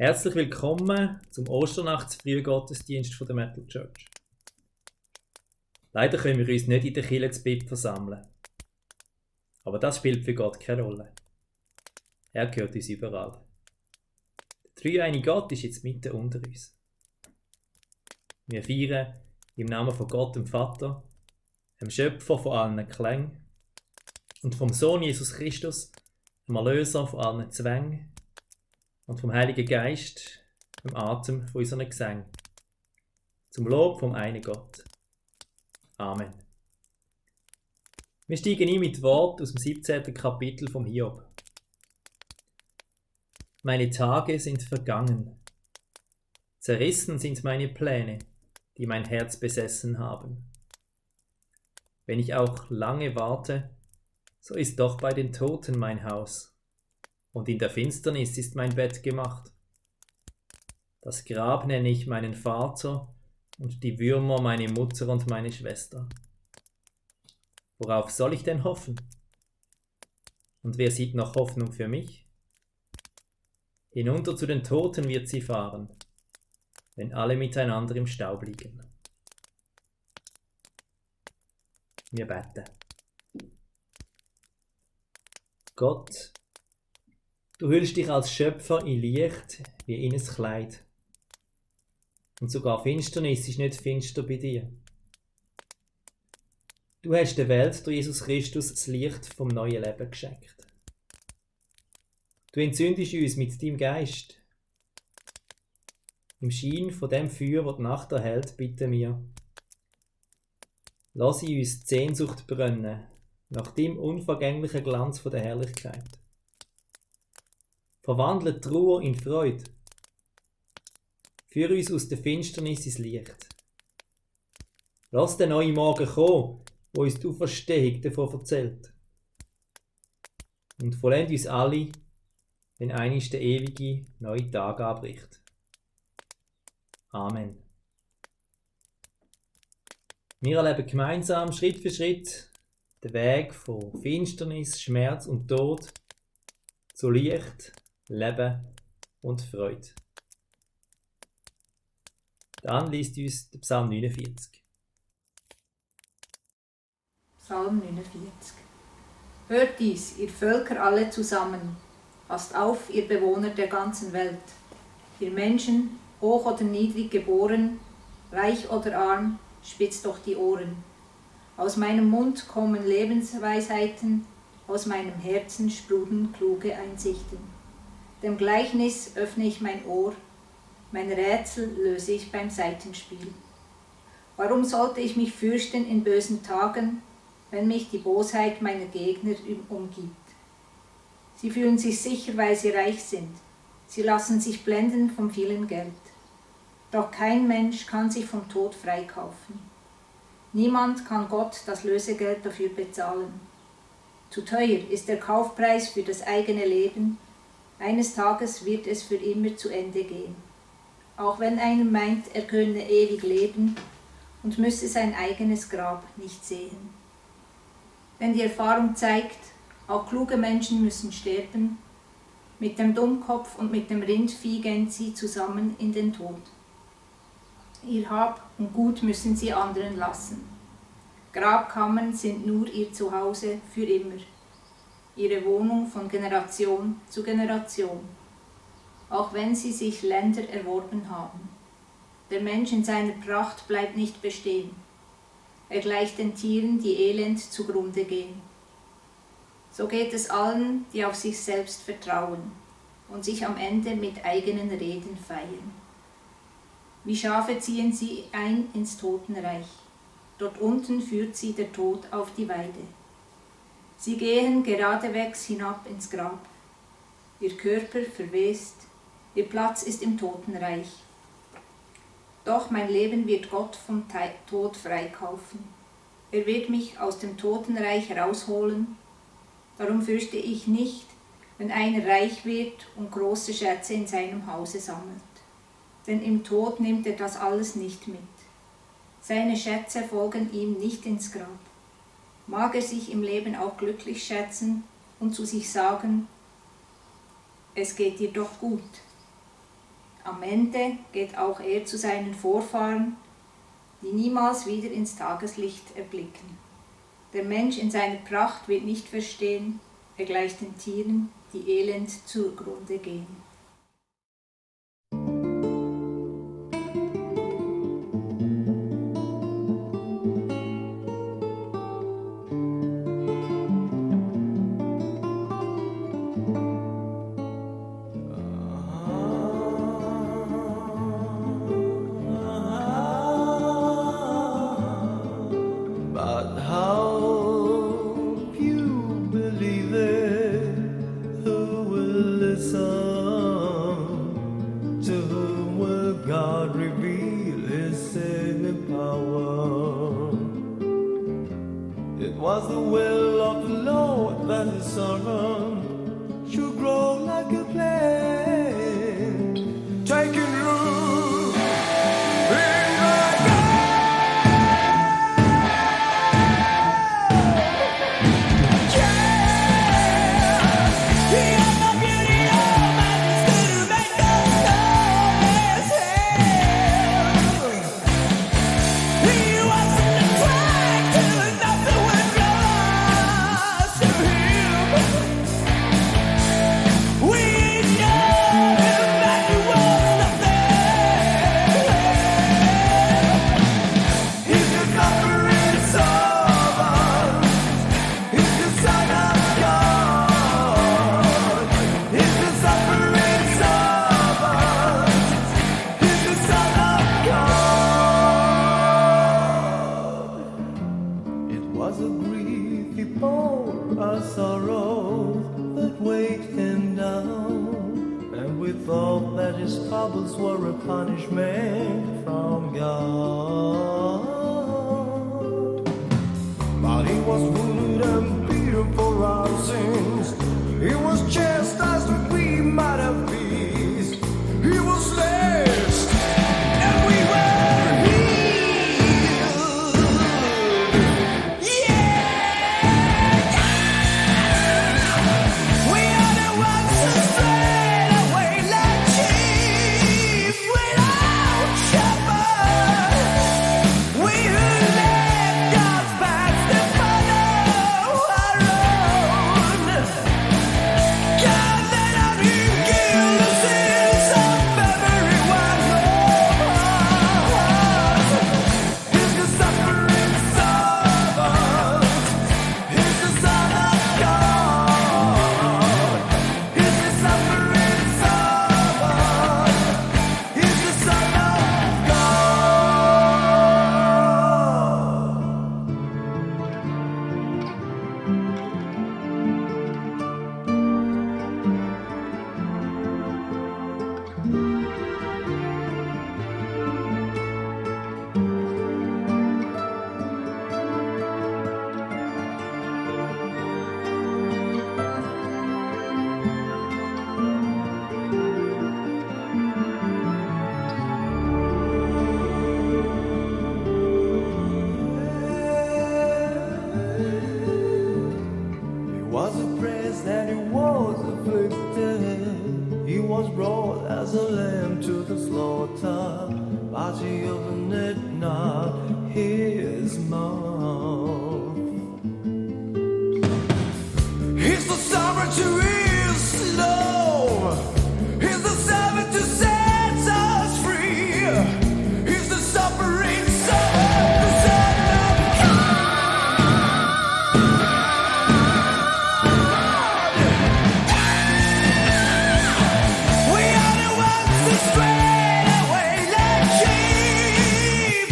Herzlich willkommen zum Osternachtsfrühgottesdienst von der Metal Church. Leider können wir uns nicht in der Kirche zu Bib versammeln. Aber das spielt für Gott keine Rolle. Er gehört uns überall. Der dreieinige Gott ist jetzt mitten unter uns. Wir feiern im Namen von Gott, dem Vater, dem Schöpfer von allen Klängen und vom Sohn Jesus Christus, dem Erlöser von allen Zwängen und vom Heiligen Geist, dem Atem von unseren Gesängen. Zum Lob vom einen Gott. Amen. Wir steigen ein mit Wort aus dem 17. Kapitel vom Hiob. Meine Tage sind vergangen. Zerrissen sind meine Pläne, die mein Herz besessen haben. Wenn ich auch lange warte, so ist doch bei den Toten mein Haus, und in der Finsternis ist mein Bett gemacht. Das Grab nenne ich meinen Vater und die Würmer meine Mutter und meine Schwester. Worauf soll ich denn hoffen? Und wer sieht noch Hoffnung für mich? Hinunter zu den Toten wird sie fahren, wenn alle miteinander im Staub liegen. Wir beten. Gott, du hüllst dich als Schöpfer in Licht wie in ein Kleid. Und sogar Finsternis ist nicht finster bei dir. Du hast der Welt durch Jesus Christus das Licht vom neuen Leben geschenkt. Du entzündest uns mit deinem Geist. Im Schein von dem Feuer, das die Nacht erhält, bitten wir. Lass in uns die Sehnsucht brennen, nach dem unvergänglichen Glanz von der Herrlichkeit. Verwandle die Trauer in Freude. Führ uns aus der Finsternis ins Licht. Lass den neuen Morgen kommen, wo uns die Auferstehung davon erzählt. Und vollend uns alle, wenn einst der ewige neue Tag anbricht. Amen. Wir erleben gemeinsam Schritt für Schritt den Weg von Finsternis, Schmerz und Tod zu Licht, Leben und Freude. Dann liest uns der Psalm 49. Psalm 49. Hört dies, ihr Völker alle zusammen, passt auf, ihr Bewohner der ganzen Welt, ihr Menschen, hoch oder niedrig geboren, reich oder arm, spitzt doch die Ohren. Aus meinem Mund kommen Lebensweisheiten, aus meinem Herzen sprudeln kluge Einsichten. Dem Gleichnis öffne ich mein Ohr, mein Rätsel löse ich beim Saitenspiel. Warum sollte ich mich fürchten in bösen Tagen, wenn mich die Bosheit meiner Gegner umgibt? Sie fühlen sich sicher, weil sie reich sind. Sie lassen sich blenden vom vielen Geld. Doch kein Mensch kann sich vom Tod freikaufen. Niemand kann Gott das Lösegeld dafür bezahlen. Zu teuer ist der Kaufpreis für das eigene Leben. Eines Tages wird es für immer zu Ende gehen. Auch wenn einer meint, er könne ewig leben und müsse sein eigenes Grab nicht sehen. Denn die Erfahrung zeigt, auch kluge Menschen müssen sterben. Mit dem Dummkopf und mit dem Rindvieh gehen sie zusammen in den Tod. Ihr Hab und Gut müssen sie anderen lassen. Grabkammern sind nur ihr Zuhause für immer, ihre Wohnung von Generation zu Generation, auch wenn sie sich Länder erworben haben. Der Mensch in seiner Pracht bleibt nicht bestehen. Er gleicht den Tieren, die elend zugrunde gehen. So geht es allen, die auf sich selbst vertrauen und sich am Ende mit eigenen Reden feiern. Wie Schafe ziehen sie ein ins Totenreich. Dort unten führt sie der Tod auf die Weide. Sie gehen geradewegs hinab ins Grab. Ihr Körper verwest, ihr Platz ist im Totenreich. Doch mein Leben wird Gott vom Tod freikaufen. Er wird mich aus dem Totenreich herausholen. Darum fürchte ich nicht, wenn einer reich wird und große Schätze in seinem Hause sammelt. Denn im Tod nimmt er das alles nicht mit. Seine Schätze folgen ihm nicht ins Grab. Mag er sich im Leben auch glücklich schätzen und zu sich sagen, es geht dir doch gut. Am Ende geht auch er zu seinen Vorfahren, die niemals wieder ins Tageslicht erblicken. Der Mensch in seiner Pracht wird nicht verstehen, er gleicht den Tieren, die elend zugrunde gehen.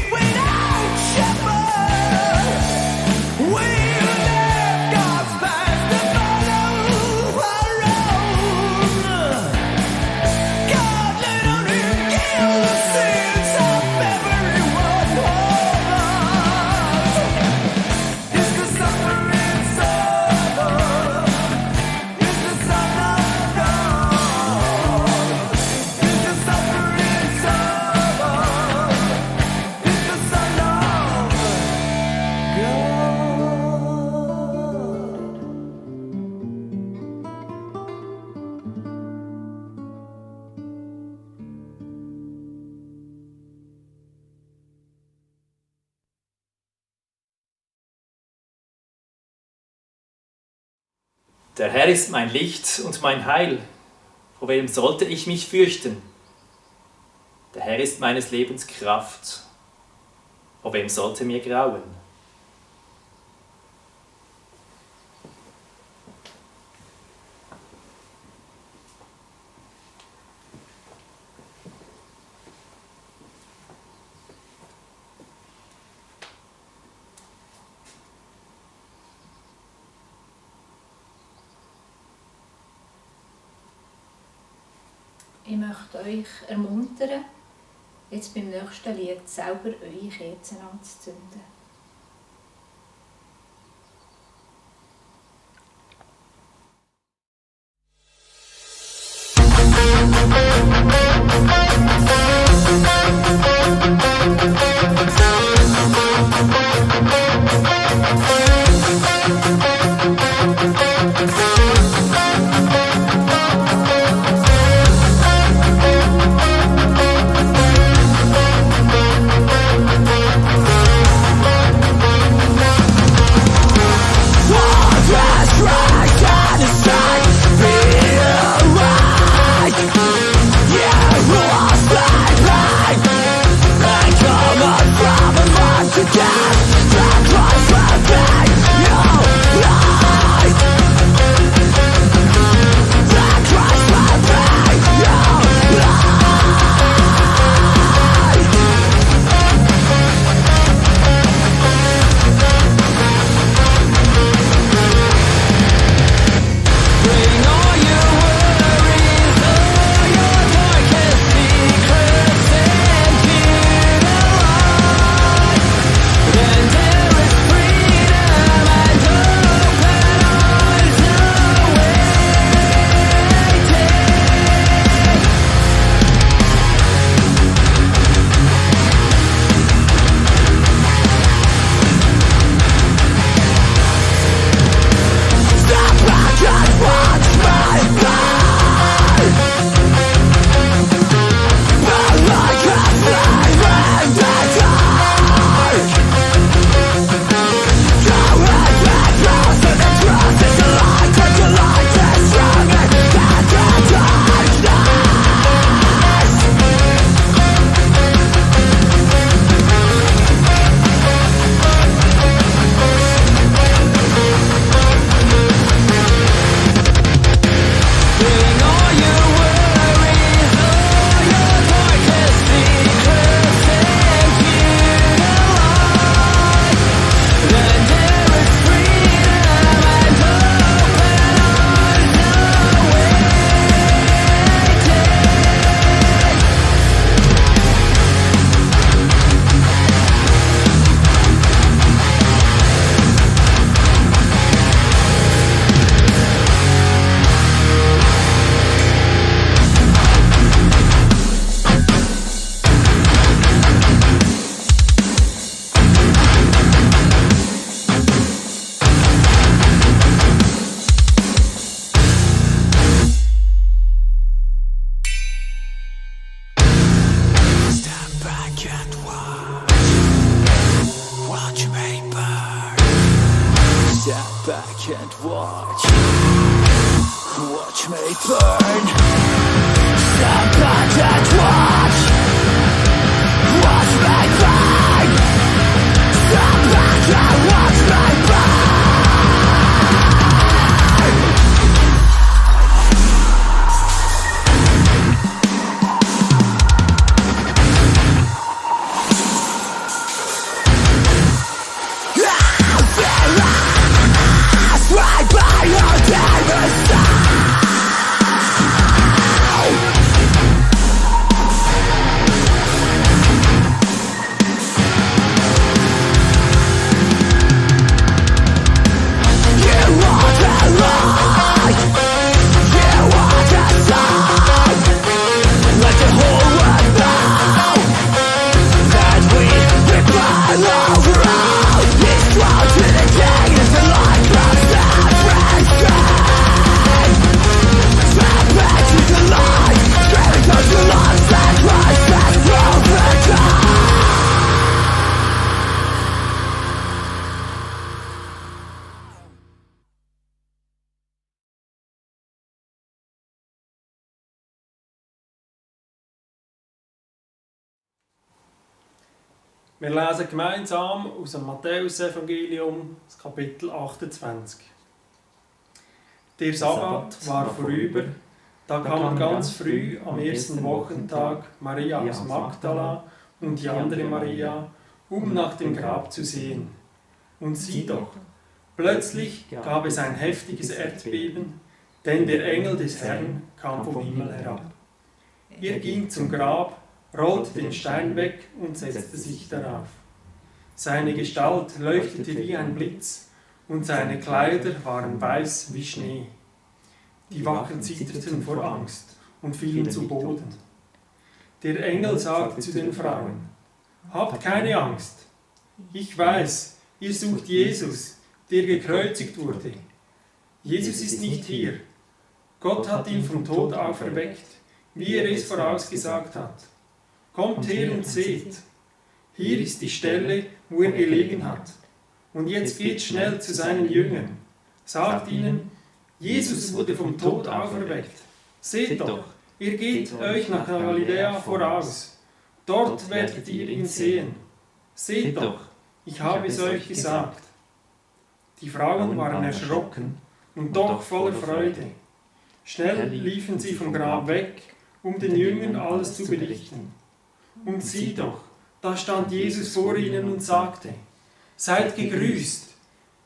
Without shepherd Der Herr ist mein Licht und mein Heil. Vor wem sollte ich mich fürchten? Der Herr ist meines Lebens Kraft. Vor wem sollte mir grauen? Ich möchte euch ermuntern, jetzt beim nächsten Lied selber eure Kerzen anzuzünden. Watch me burn. Stand back and watch. Watch me burn. Stand back and watch me burn. Right by your dead side. Wir lesen gemeinsam aus dem Matthäus-Evangelium, das Kapitel 28. Der Sabbat war vorüber, da kam ganz früh am ersten Wochentag Maria aus Magdala und die andere Maria, um nach dem Grab zu sehen. Und sieh doch, plötzlich gab es ein heftiges Erdbeben, denn der Engel des Herrn kam vom Himmel herab. Er ging zum Grab, rollte den Stein weg und setzte sich darauf. Seine Gestalt leuchtete wie ein Blitz und seine Kleider waren weiß wie Schnee. Die Wachen zitterten vor Angst und fielen zu Boden. Der Engel sagte zu den Frauen: Habt keine Angst. Ich weiß, ihr sucht Jesus, der gekreuzigt wurde. Jesus ist nicht hier. Gott hat ihn vom Tod auferweckt, wie er es vorausgesagt hat. Kommt her und seht. Hier ist die Stelle, wo er gelegen hat. Und jetzt geht schnell zu seinen Jüngern. Sagt ihnen, Jesus wurde vom Tod auferweckt. Seht doch, er geht euch nach Galiläa voraus. Dort werdet ihr ihn sehen. Seht doch, ich habe es euch gesagt. Die Frauen waren erschrocken und doch voller Freude. Schnell liefen sie vom Grab weg, um den Jüngern alles zu berichten. Und sieh doch, da stand Jesus vor ihnen und sagte: Seid gegrüßt.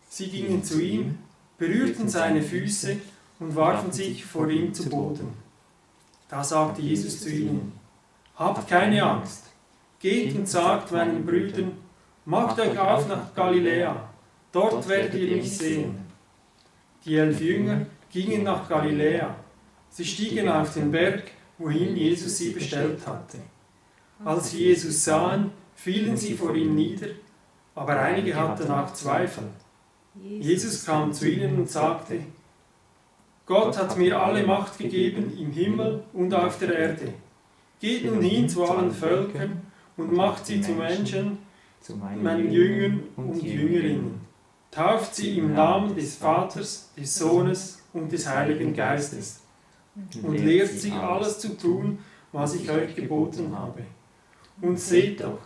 Sie gingen zu ihm, berührten seine Füße und warfen sich vor ihm zu Boden. Da sagte Jesus zu ihnen: Habt keine Angst. Geht und sagt meinen Brüdern: Macht euch auf nach Galiläa. Dort werdet ihr mich sehen. Die 11 Jünger gingen nach Galiläa. Sie stiegen auf den Berg, wohin Jesus sie bestellt hatte. Als sie Jesus sahen, fielen sie vor ihm nieder, aber einige hatten auch Zweifel. Jesus kam zu ihnen und sagte: Gott hat mir alle Macht gegeben im Himmel und auf der Erde. Geht nun hin zu allen Völkern und macht sie zu Menschen, zu meinen Jüngern und Jüngerinnen. Tauft sie im Namen des Vaters, des Sohnes und des Heiligen Geistes und lehrt sie alles zu tun, was ich euch geboten habe. Und seht doch,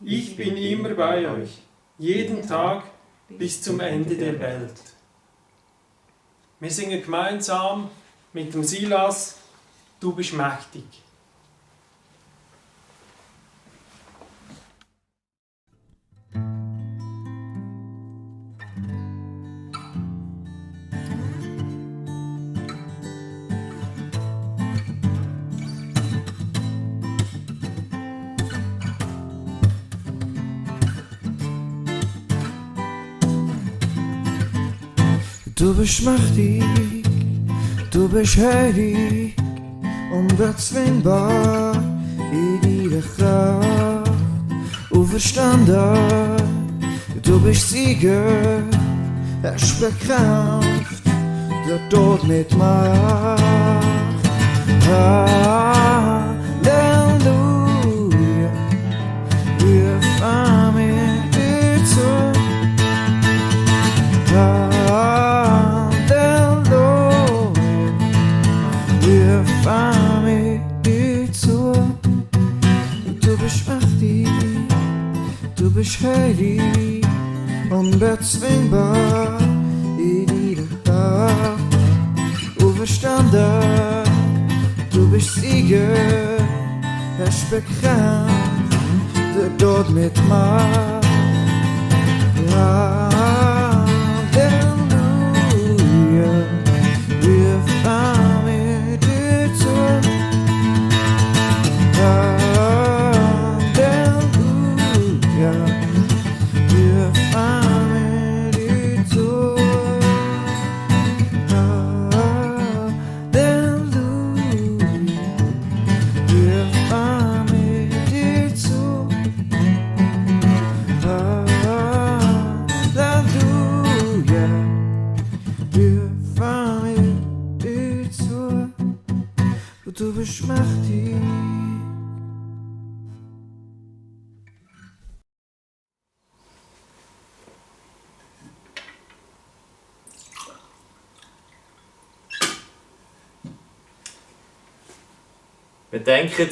ich bin immer bei euch, jeden Tag bis zum Ende der Welt. Wir singen gemeinsam mit dem Silas: Du bist mächtig. Du bist mächtig, du bist heilig, unbezwingbar in deiner Kraft, auferstanden, du bist Sieger, hast bekämpft, der Tod mit Macht. Halleluja, wir fahren mit dir zu. Du bist heilig, unbezwingbar in deiner Kraft, auferstanden, du bist Sieger, hast bekämpft, der Tod mit Macht. Halleluja, wir fahren mit dir zu. Du bist mächtig. Wir denken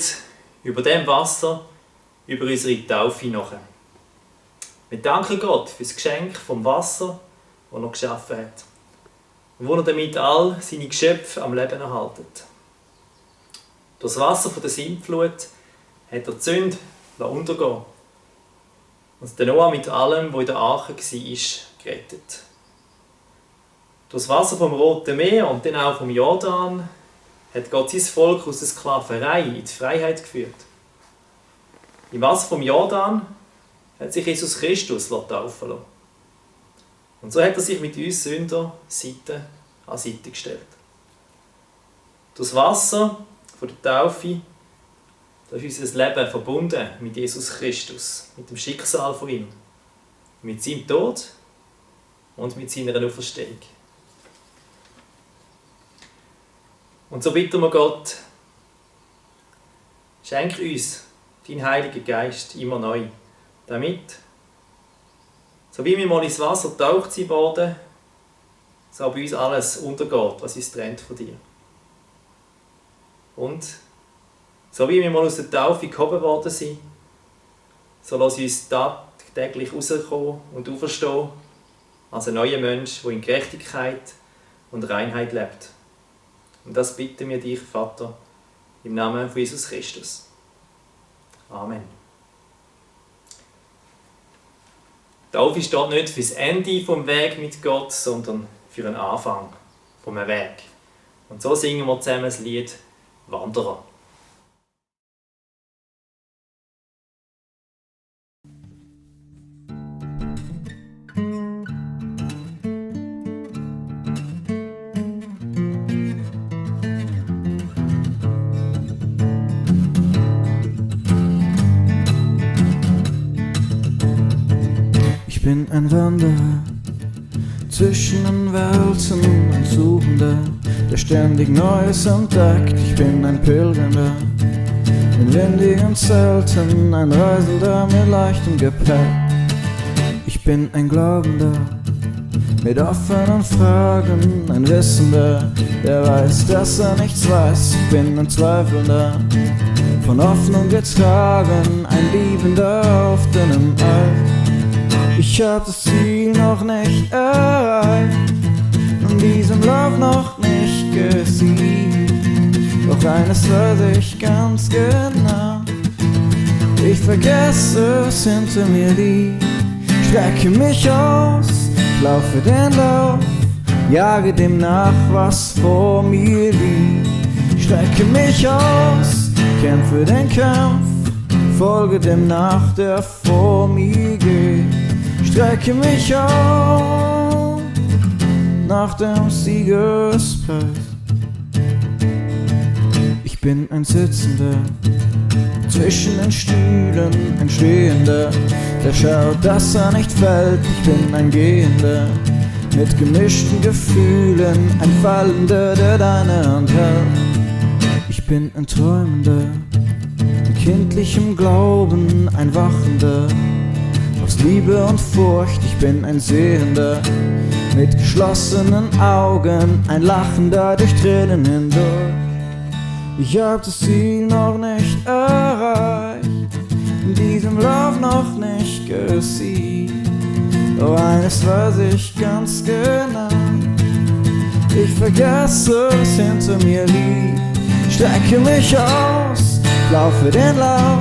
über dem Wasser, über unsere Taufe nach. Wir danken Gott für das Geschenk vom Wasser, das er geschaffen hat. Und wo er damit all seine Geschöpfe am Leben erhaltet. Durch das Wasser von der Sintflut hat er die Sünde untergehen und den Noah mit allem, was in der Arche war, gerettet. Durch das Wasser vom Roten Meer und dann auch vom Jordan hat Gott sein Volk aus der Sklaverei in die Freiheit geführt. Im Wasser vom Jordan hat sich Jesus Christus taufen lassen. Und so hat er sich mit uns Sündern Seite an Seite gestellt. Durch das Wasser von der Taufe da ist unser Leben verbunden mit Jesus Christus, mit dem Schicksal von ihm, mit seinem Tod und mit seiner Auferstehung. Und so bitten wir Gott, schenk uns deinen Heiligen Geist immer neu, damit, so wie wir mal ins Wasser getaucht sind worden, so bei uns alles untergeht, was uns trennt von dir. Und so wie wir mal aus der Taufe gehoben worden sind, so lass uns tagtäglich rauskommen und auferstehen als ein neuer Mensch, der in Gerechtigkeit und Reinheit lebt. Und das bitten wir dich, Vater, im Namen von Jesus Christus. Amen. Die Taufe steht nicht für das Ende vom Weg mit Gott, sondern für einen Anfang vom Weg. Und so singen wir zusammen das Lied Wanderer. Ich bin ein Wanderer zwischen den Welten, ein Suchender, der ständig Neues entdeckt. Ich bin ein Pilgernder in windigen Zelten, ein Reisender mit leichtem Gepäck. Ich bin ein Glaubender mit offenen Fragen, ein Wissender, der weiß, dass er nichts weiß. Ich bin ein Zweifelnder, von Hoffnung getragen, ein Liebender auf dünnem Eis. Ich hab das Ziel noch nicht erreicht und diesen Lauf noch nicht gesiegt. Doch eines weiß ich ganz genau: ich vergesse, es hinter mir liegt. Strecke mich aus, laufe den Lauf, jage dem nach, was vor mir liegt. Strecke mich aus, kämpfe den Kampf, folge dem nach, der vor mir geht. Strecke mich auf nach dem Siegespreis. Ich bin ein Sitzender zwischen den Stühlen, ein Stehender, der schaut, dass er nicht fällt. Ich bin ein Gehender mit gemischten Gefühlen, ein Fallender, der deine Hand hält. Ich bin ein Träumender mit kindlichem Glauben, ein Wachender aus Liebe und Furcht. Ich bin ein Sehender mit geschlossenen Augen, ein Lachender durch Tränen hindurch. Ich hab das Ziel noch nicht erreicht, in diesem Lauf noch nicht gesiegt. Doch eines weiß ich ganz genau: ich vergesse, was hinter mir liegt. Strecke mich aus, laufe den Lauf,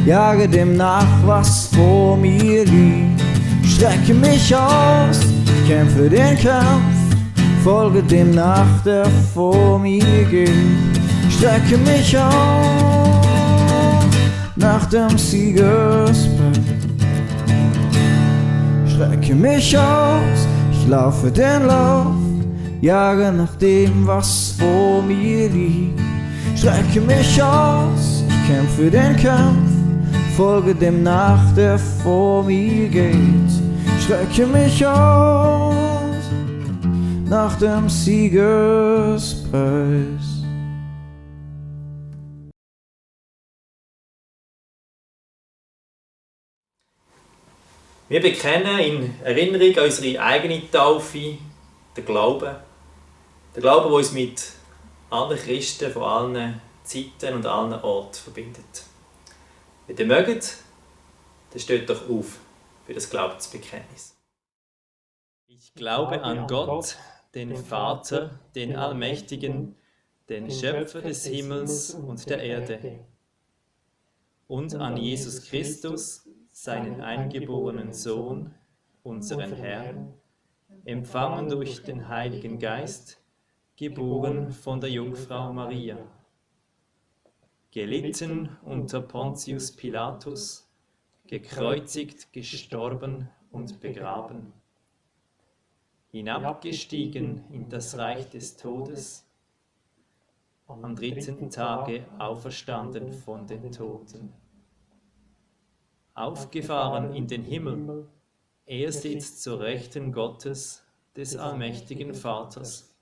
jage dem nach, was vor mir liegt. Strecke mich aus, kämpfe den Kampf, folge dem nach, der vor mir geht. Strecke mich aus nach dem Siegespreis. Strecke mich aus, ich laufe den Lauf, jage nach dem, was vor mir liegt. Strecke mich aus, ich kämpfe den Kampf, folge dem nach, der vor mir geht. Strecke mich aus nach dem Siegespreis. Wir bekennen in Erinnerung an unsere eigene Taufe den Glauben. Den Glauben, der uns mit anderen Christen von allen Zeiten und allen Orten verbindet. Wenn ihr mögt, dann steht doch auf. für das Glaubensbekenntnis. Ich glaube an Gott, den Vater, den Allmächtigen, den Schöpfer des Himmels und der Erde, und an Jesus Christus, seinen eingeborenen Sohn, unseren Herrn, empfangen durch den Heiligen Geist, geboren von der Jungfrau Maria, gelitten unter Pontius Pilatus, gekreuzigt, gestorben und begraben, hinabgestiegen in das Reich des Todes, am 3. Tage auferstanden von den Toten, aufgefahren in den Himmel, er sitzt zur Rechten Gottes, des allmächtigen Vaters.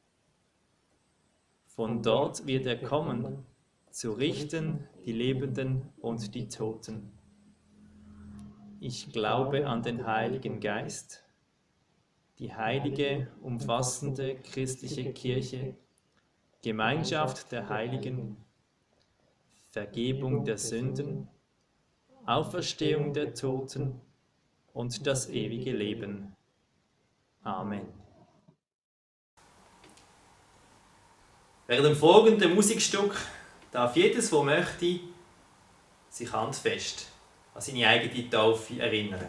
Von dort wird er kommen, zu richten die Lebenden und die Toten. Ich glaube an den Heiligen Geist, die heilige, umfassende christliche Kirche, Gemeinschaft der Heiligen, Vergebung der Sünden, Auferstehung der Toten und das ewige Leben. Amen. Während dem folgenden Musikstück darf jedes, der möchte, sich handfest an seine eigene Taufe erinnern.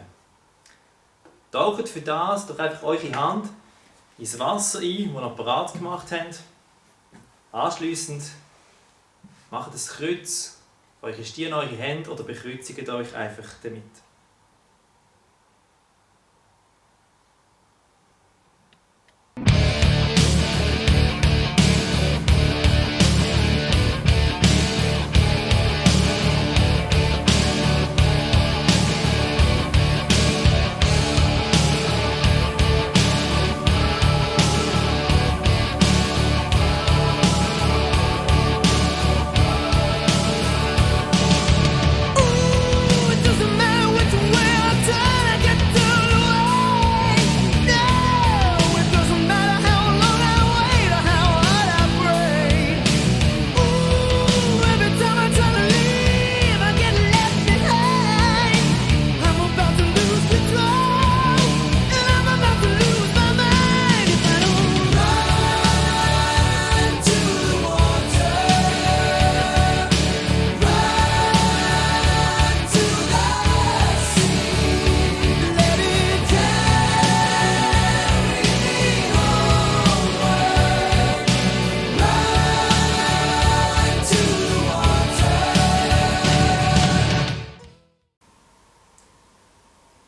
Taucht für das doch einfach eure Hand ins Wasser ein, das ihr parat gemacht habt. Anschliessend macht das Kreuz auf eure Stirn, eure Hände oder bekreuzigt euch einfach damit.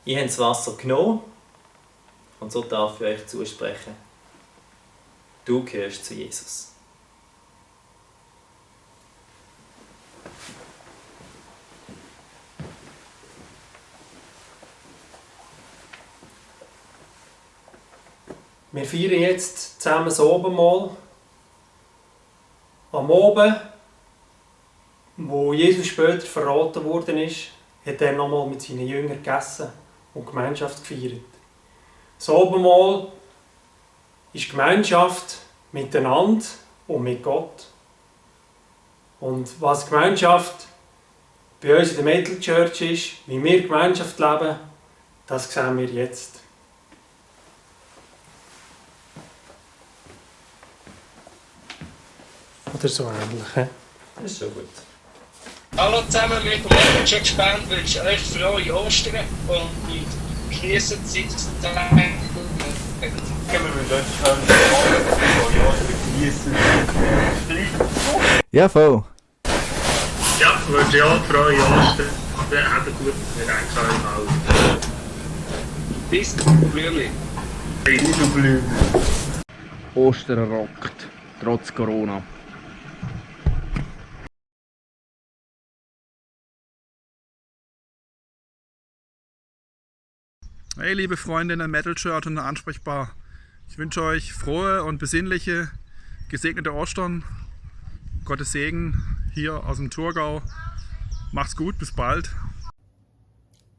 Ihr habt das Wasser genommen und so darf ich euch zusprechen. Du gehörst zu Jesus. Wir feiern jetzt zusammen das Abendmahl. Am Abend, wo Jesus später verraten worden ist, hat er nochmal mit seinen Jüngern gegessen und Gemeinschaft gefeiert. Das Abendmahl ist Gemeinschaft miteinander und mit Gott. Und was Gemeinschaft bei uns in der Metal Church ist, wie wir Gemeinschaft leben, das sehen wir jetzt. Oder so ähnlich. He? Das ist schon gut. Hallo zusammen, wir vom Metal Church Band wünschen euch frohe Ostern und die geniessen die Zeit zusammen. Wir wünschen euch frohe Ostern, geniessen. Ja, voll. Ja, wir wünschen auch frohe Ostern. Wir haben gut gedacht im Haus. Bis Blümli. Bis Blümli. Ostern rockt, trotz Corona. Hey liebe Freundinnen Metal Church und ansprechbar. Ich wünsche euch frohe und besinnliche, gesegnete Ostern. Gottes Segen hier aus dem Thurgau. Macht's gut, bis bald.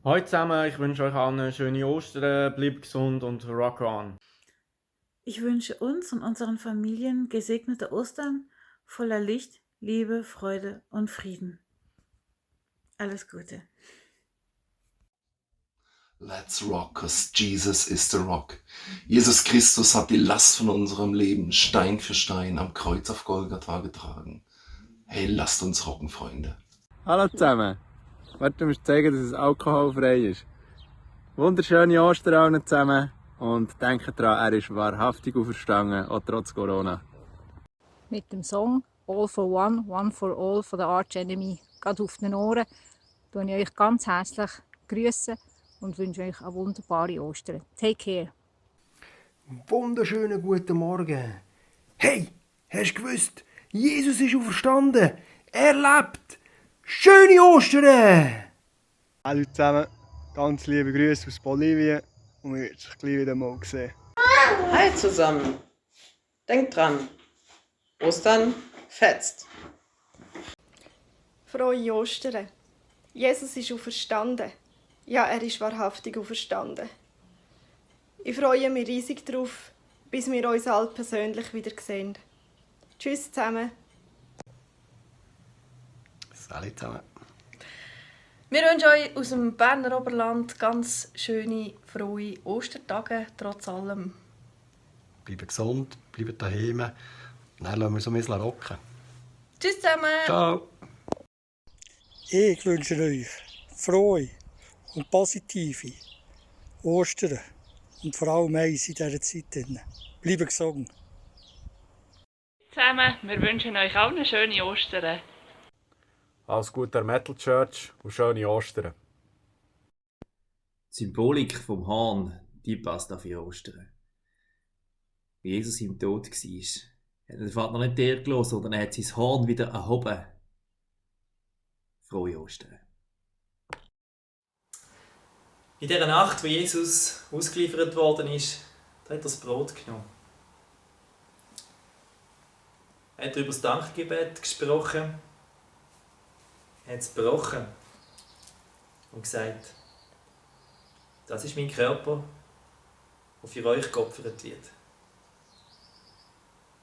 Hallo zusammen, ich wünsche euch allen eine schöne Ostern, bleibt gesund und rock on. Ich wünsche uns und unseren Familien gesegnete Ostern voller Licht, Liebe, Freude und Frieden. Alles Gute. Let's rock, 'cause Jesus is the rock. Jesus Christus hat die Last von unserem Leben Stein für Stein am Kreuz auf Golgatha getragen. Hey, lasst uns rocken, Freunde. Hallo zusammen. Warte, du musst zeigen, dass es alkoholfrei ist. Wunderschöne Ostern allen zusammen und denkt daran, er ist wahrhaftig auferstanden, auch trotz Corona. Mit dem Song All for One, One for All von der Arch Enemy gerade auf den Ohren grüße ich euch ganz herzlich grüßen und wünsche euch eine wunderbare Ostern. Take care. Wunderschönen guten Morgen. Hey, hast du gewusst, Jesus ist auferstanden. Er lebt. Schöne Ostern! Hallo zusammen, ganz liebe Grüße aus Bolivien und wir werden uns gleich wieder mal sehen. Hi zusammen. Denkt dran, Ostern fetzt. Frohe Ostern. Jesus ist auferstanden. Ja, er ist wahrhaftig auferstanden. Ich freue mich riesig darauf, bis wir uns alle persönlich wieder sehen. Tschüss zusammen. Salut zusammen. Wir wünschen euch aus dem Berner Oberland ganz schöne, frohe Ostertage, trotz allem. Bleibt gesund, bleibt daheim. Dann lassen wir so ein bisschen rocken. Tschüss zusammen. Ciao. Ich wünsche euch frohe und positive Ostern und vor allem eins in dieser Zeit. Bleibt gesund. Zusammen, wir wünschen euch auch eine schöne Ostern. Alles Gute an Metal Church und schöne Ostern. Die Symbolik vom Hahn, die passt auf für Ostern. Wie Jesus im Tod war, hat er den Vater nicht gelassen, sondern er hat sein Horn wieder erhoben. Frohe Ostern. In dieser Nacht, wo Jesus ausgeliefert worden ist, da hat er das Brot genommen. Er hat über das Dankgebet gesprochen, er hat es gebrochen und gesagt, das ist mein Körper, der für euch geopfert wird.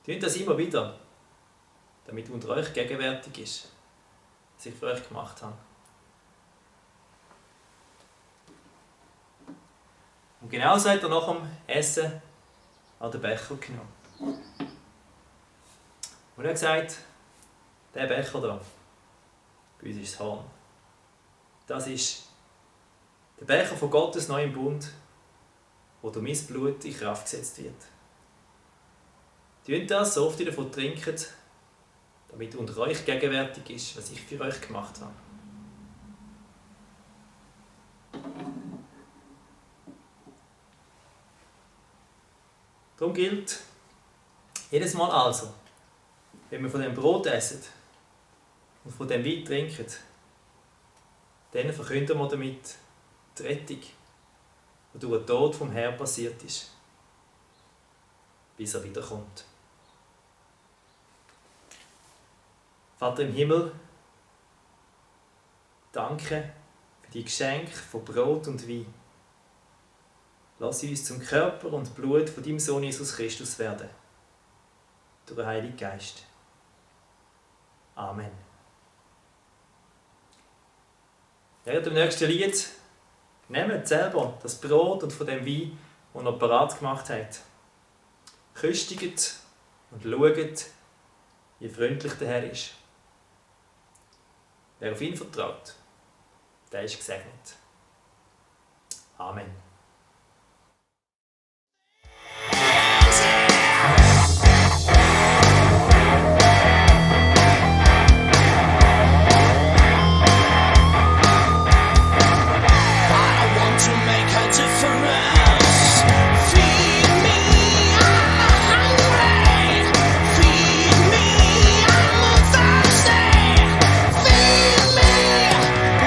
Tut das immer wieder, damit unter euch gegenwärtig ist, was ich für euch gemacht habe. Und genauso hat er nach dem Essen an den Becher genommen. Und er hat gesagt, der Becher da, bei uns ist das Horn. Das ist der Becher von Gottes neuem Bund, wo durch mein Blut in Kraft gesetzt wird. Tut das, so oft ihr davon trinkt, damit unter euch gegenwärtig ist, was ich für euch gemacht habe. Darum gilt, jedes Mal also, wenn wir von dem Brot essen und von dem Wein trinken, dann verkünden wir damit die Rettung, die durch den Tod vom Herrn passiert ist, bis er wiederkommt. Vater im Himmel, danke für die Geschenke von Brot und Wein. Lass uns zum Körper und Blut von deinem Sohn Jesus Christus werden. Durch den Heiligen Geist. Amen. Während dem nächsten Lied nehmt selber das Brot und von dem Wein, das er parat gemacht hat. Köstigt und schaut, wie freundlich der Herr ist. Wer auf ihn vertraut, der ist gesegnet. Amen.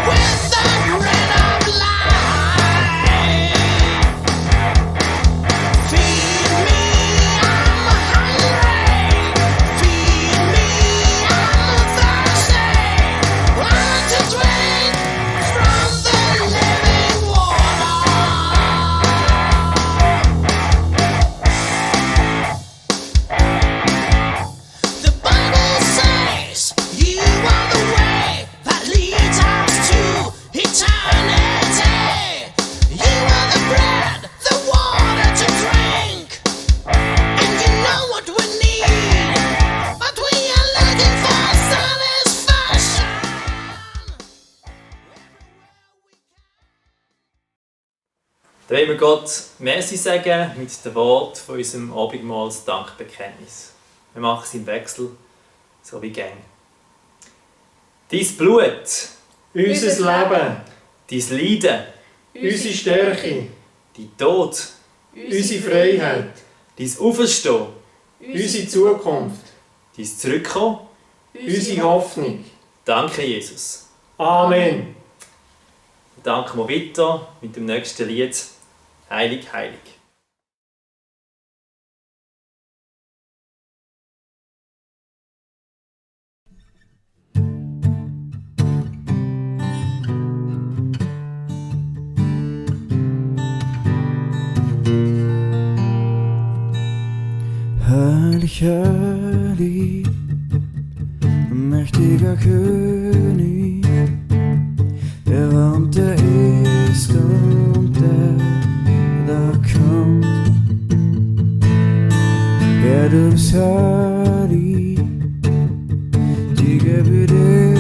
With the grin of life Dann wollen wir Gott Merci sagen mit dem Wort von unserem Abendmahls-Dankbekenntnis. Wir machen es im Wechsel, so wie gäng. Dein Blut, unser Leben, dein Leiden, unsere Stärke, dein Tod, unsere Freiheit, dein Auferstehen, unsere Zukunft, dein Zurückkommen, unsere Hoffnung. Danke, Jesus. Amen. Dann danken wir weiter mit dem nächsten Lied. Heilig, heilig. Heilig, heilig, mächtiger König, der war und der ist und der da kommt. Ja, du bist heilig, die Gebet dir,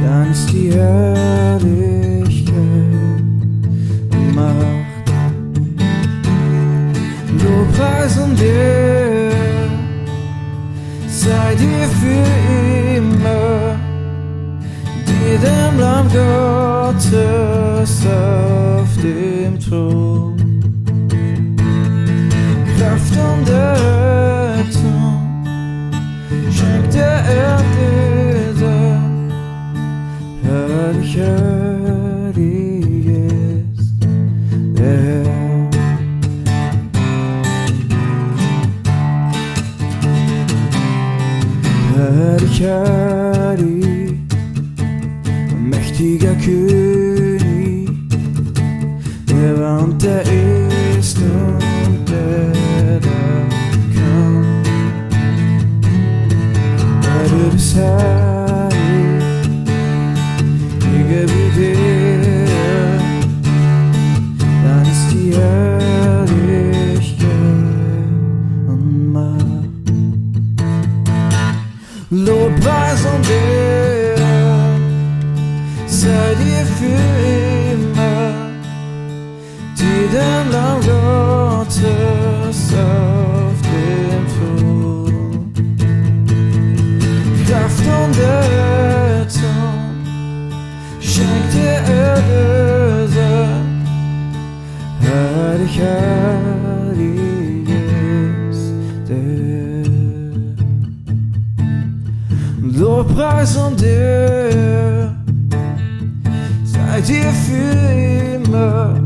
dann ist die Herrlichkeit und Macht. Lobpreisen dir, sei dir für immer, dir dem Lamm Gottes auf dem Thron. Kraft und Rettung schenkt der Erde, herrlich, herrlich ist der Herr. Heilig, heilig, mächtiger König, der war und der ist und der da kommt. Ja, du bist heilig, ich gebe dir, dann ist die Herrlichkeit und Macht. Lobpreisen dir, sei dir für immer, die dem Lamm Gottes auf dem Thron. Kraft und Rettung schenkt der Erlöser, heilig, heilig ist der. Lobpreisen dir, sei dir für immer,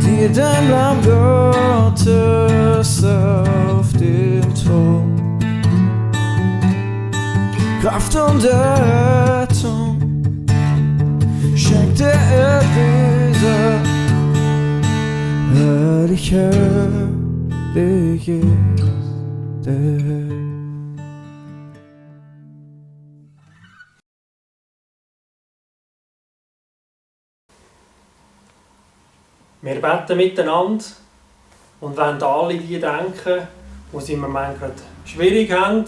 dir dem Lamm Gottes auf dem Thron. Kraft und Rettung schenkt der Erlöser, herrlich, herrlich ist der Herr. Wir beten miteinander und wollen alle die denken, die es im Moment gerade schwierig haben.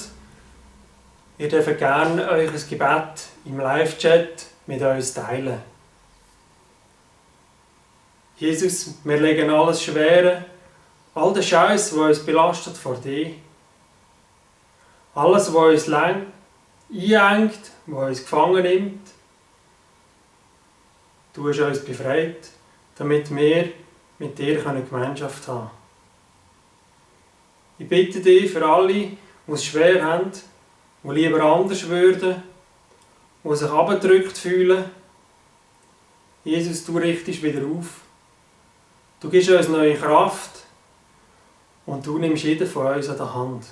Ihr dürft gerne euch ein Gebet im Live-Chat mit uns teilen. Jesus, wir legen alles Schwere, all den Scheiß, der uns belastet, vor dir. Alles, was uns einengt, was uns gefangen nimmt. Du hast uns befreit, damit wir mit dir Gemeinschaft haben können. Ich bitte dich für alle, die es schwer haben, die lieber anders würden, die sich abgedrückt fühlen. Jesus, du richtest wieder auf. Du gibst uns neue Kraft und du nimmst jeden von uns an der Hand.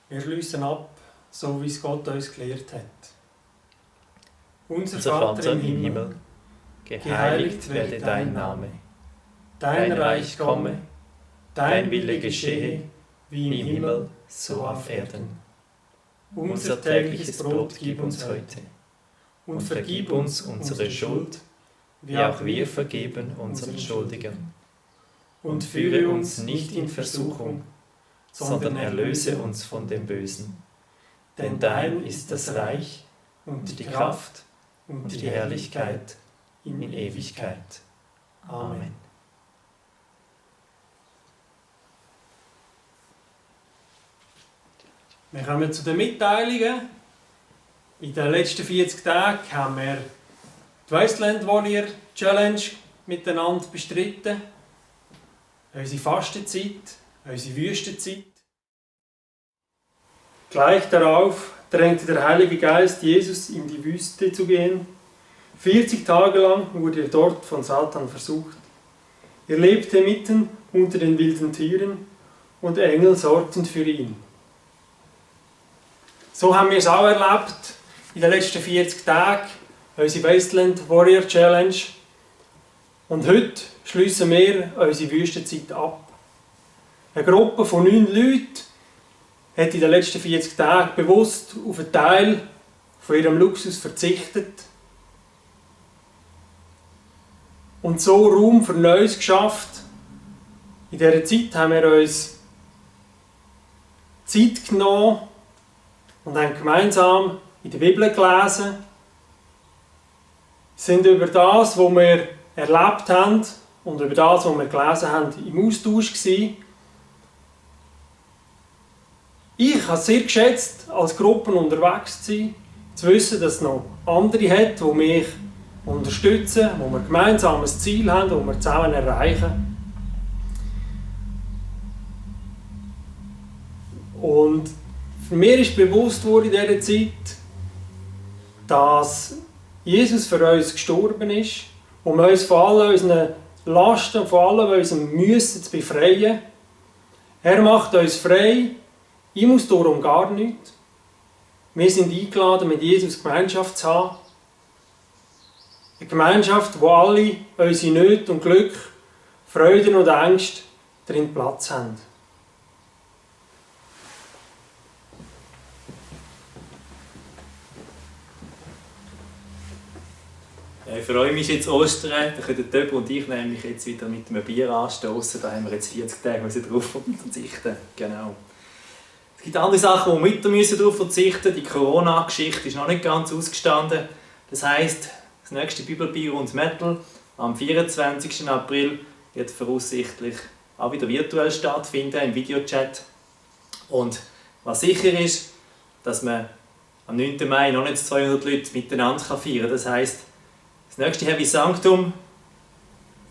Wir schliessen ab, so wie es Gott uns gelehrt hat. Unser Vater im Himmel, geheiligt werde dein Name. Dein Reich komme, dein Wille geschehe, wie im Himmel, so auf Erden. Unser tägliches Brot gib uns heute und vergib uns unsere Schuld, wie auch wir vergeben unseren Schuldigern. Und führe uns nicht in Versuchung, sondern erlöse uns von dem Bösen. Denn dein ist das Reich und die Kraft und die Herrlichkeit in Ewigkeit. Amen. Wir kommen zu den Mitteilungen. In den letzten 40 Tagen haben wir die Wasteland Warrior Challenge miteinander bestritten. Unsere Fastenzeit, unsere Wüstenzeit. Gleich darauf drängte der Heilige Geist Jesus in die Wüste zu gehen. 40 Tage lang wurde er dort von Satan versucht. Er lebte mitten unter den wilden Tieren und Engel sorgten für ihn. So haben wir es auch erlebt in den letzten 40 Tagen, unsere Wasteland Warrior Challenge. Und heute schliessen wir unsere Wüstenzeit ab. Eine Gruppe von 9 Leuten hat in den letzten 40 Tagen bewusst auf einen Teil von ihrem Luxus verzichtet und so Raum für Neues geschafft. In dieser Zeit haben wir uns Zeit genommen und haben gemeinsam in der Bibel gelesen, sind über das, was wir erlebt haben und über das, was wir gelesen haben, im Austausch gewesen. Ich habe es sehr geschätzt, als Gruppen unterwegs zu sein, zu wissen, dass es noch andere hat, die mich unterstützen, wo wir gemeinsam ein Ziel haben, das wir zusammen erreichen. Und für mich ist bewusst worden in dieser Zeit, dass Jesus für uns gestorben ist, um uns von all unseren Lasten, von allem unserem Müssen zu befreien. Er macht uns frei, ihm muss darum gar nichts. Wir sind eingeladen, mit Jesus Gemeinschaft zu haben. Eine Gemeinschaft, wo alle unsere Nöte und Glück, Freuden und Ängste drin Platz haben. Ich freue mich jetzt Ostern, da können Töb und ich nämlich jetzt wieder mit einem Bier anstoßen. Da haben wir jetzt 40 Tage drauf verzichten. Genau. Es gibt andere Sachen, wo wir darauf verzichten müssen. Die Corona-Geschichte ist noch nicht ganz ausgestanden. Das heisst, das nächste Bibelbier und Metal am 24. April wird voraussichtlich auch wieder virtuell stattfinden, im Videochat. Und was sicher ist, dass man am 9. Mai noch nicht 200 Leute miteinander feiern kann. Das heisst, das nächste Heavy Sanctum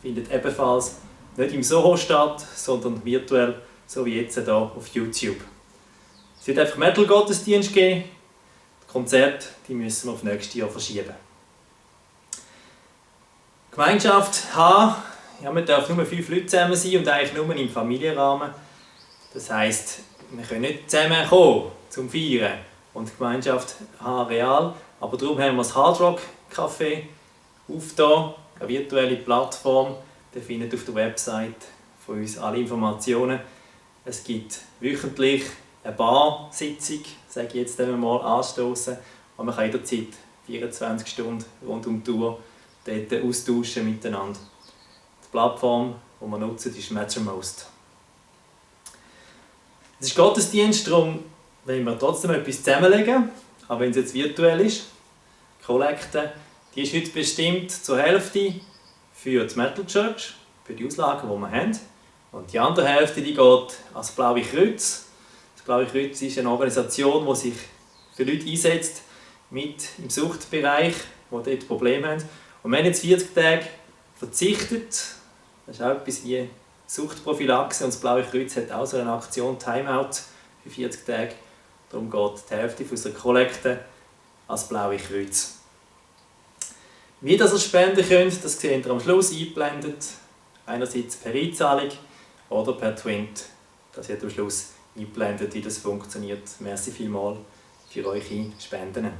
findet ebenfalls nicht im Soho statt, sondern virtuell, so wie jetzt hier auf YouTube. Es wird einfach Metal-Gottesdienst geben. Die Konzerte die müssen wir auf nächstes Jahr verschieben. Gemeinschaft haben, ja, man darf nur 5 Leute zusammen sein und eigentlich nur im Familienrahmen. Das heisst, wir können nicht zusammen kommen zum Feiern und die Gemeinschaft haben real. Aber darum haben wir das Hard Rock Café aufgetan, eine virtuelle Plattform. Ihr findet auf der Website von uns alle Informationen. Es gibt wöchentlich eine Barsitzung, sage ich jetzt einmal, anstoßen. Und man kann jederzeit 24 Stunden rund um die Uhr dort austauschen miteinander. Die Plattform, die wir nutzen, ist Mattermost. Es ist Gottesdienst, darum wollen wir trotzdem etwas zusammenlegen, auch wenn es jetzt virtuell ist. Die Kollekte, die ist heute bestimmt zur Hälfte für die Metal Church, für die Auslagen, die wir haben. Und die andere Hälfte die geht ans Blaue Kreuz. Das Blaue Kreuz ist eine Organisation, die sich für Leute einsetzt mit im Suchtbereich, die dort Probleme haben. Und wir haben jetzt 40 Tage verzichtet. Das ist auch etwas wie Suchtprophylaxe. Und das Blaue Kreuz hat auch so eine Aktion Timeout für 40 Tage. Darum geht die Hälfte unserer Kollekte ans Blaue Kreuz. Wie ihr spenden könnt, das seht ihr am Schluss eingeblendet. Einerseits per Einzahlung oder per Twint. Das wird am Schluss eingeblendet, wie das funktioniert. Merci vielmals für eure Spenden.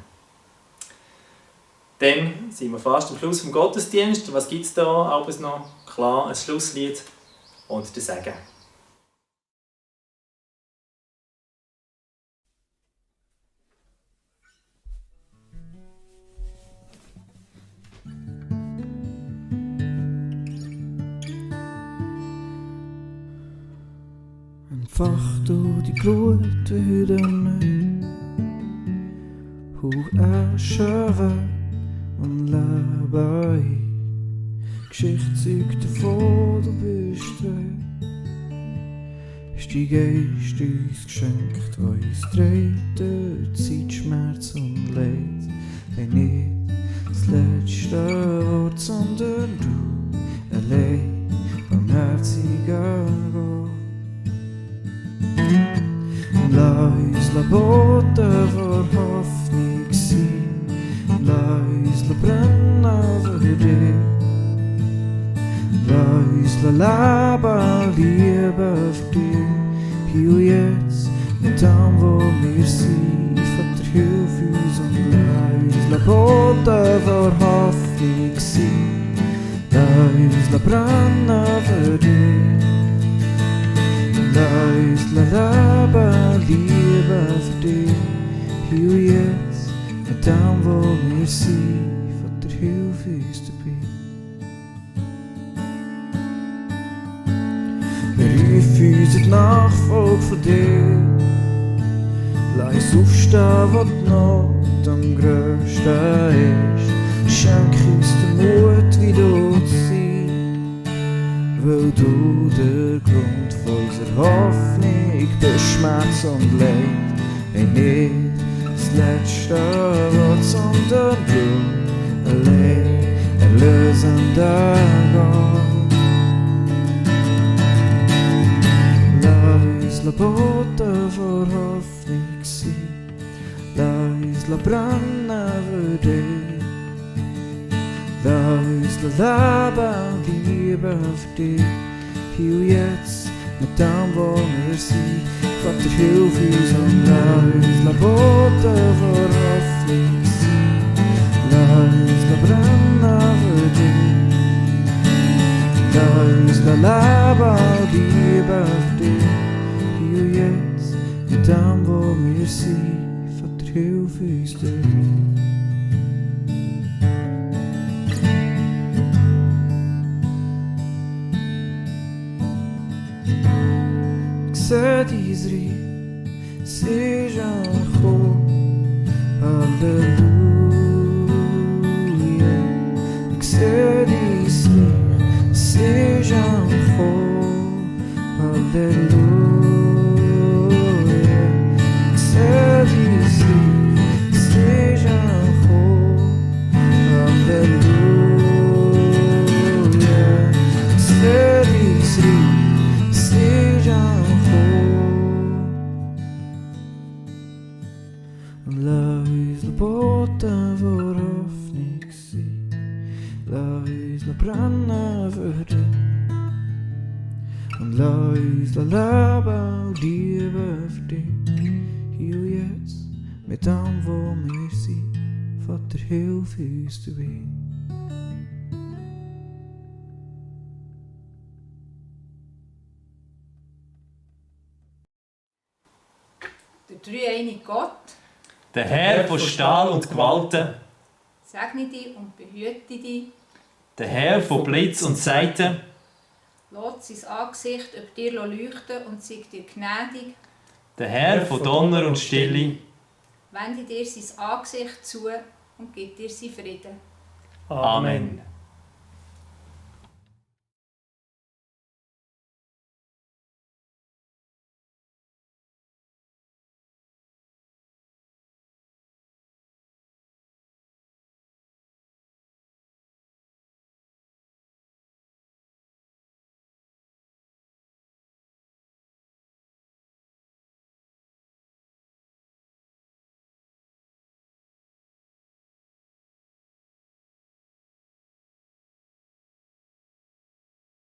Dann sind wir fast am Schluss vom Gottesdienst. Was gibt es da abends noch? Klar, ein Schlusslied und der Segen. Einfach durch die Glut wieder neu, hoch erschöpfen und leben. Geschichte zeugt davon, du bist treu. Ist die Geist uns geschenkt, der uns trägt durch Zeit, Schmerz und Leid. Wenn nicht das letzte Wort, sondern du allein, barmherziger Gott. Lass uns boten vor Hoffnung sein, lass uns brennen für dich. Lass uns leben, lieben für dich, hier und jetzt, mit dem, wo wir sind. Vater, hilf uns und lass uns boten vor Hoffnung sein, lass uns brennen für dich. Lass uns leben, lieben für dich, hier und jetzt, mit dem, wo wir sind. Vater, hilf uns dabei. Beruf uns in die Nachfolge von dir. Lass uns aufstehen, wo die Not am grössten ist. Schenk uns den Mut, wie du zu sein, weil du der Grund von unserer Hoffnung bist. Schmerz und Leid, hey, nicht das letzte Wort, sondern du allein, erlösender Gott. Lass uns boten vor Hoffnung sein, lass uns brennen für dich. Lass uns leben, lieben für dich, hier und jetzt, mit dem, wo wir sind. Vater, hilf uns und lass uns boten vor Hoffnung sein. Lass uns brennen für dich. Lass uns leben, lieben für dich, hier und jetzt, mit dem, wo wir sind. Vater, hilf uns dabei. Seh dein Reich, es ist angekommen, Halleluja. Ich seh dein Reich, es ist angekommen, Halleluja. Ich seh dein Reich, es ist angekommen, Halleluja. Ich seh dein Reich, es ist angekommen. Und lass uns boten vor Hoffnung sein, lass uns brennen für dich. Und lass uns leben und lieben für dich, hier und jetzt, mit dem, wo wir sind. Vater, hilf uns dabei. Der dreieinige Gott, Der Herr von Stahl und Gewalten, segne dich und behüte dich. der Herr von Blitz und Saiten, Lass sein Angesicht über dir leuchten und sei dir gnädig. der Herr von Donner und Stille. Wende dir sein Angesicht zu und gib dir sein Frieden. Amen.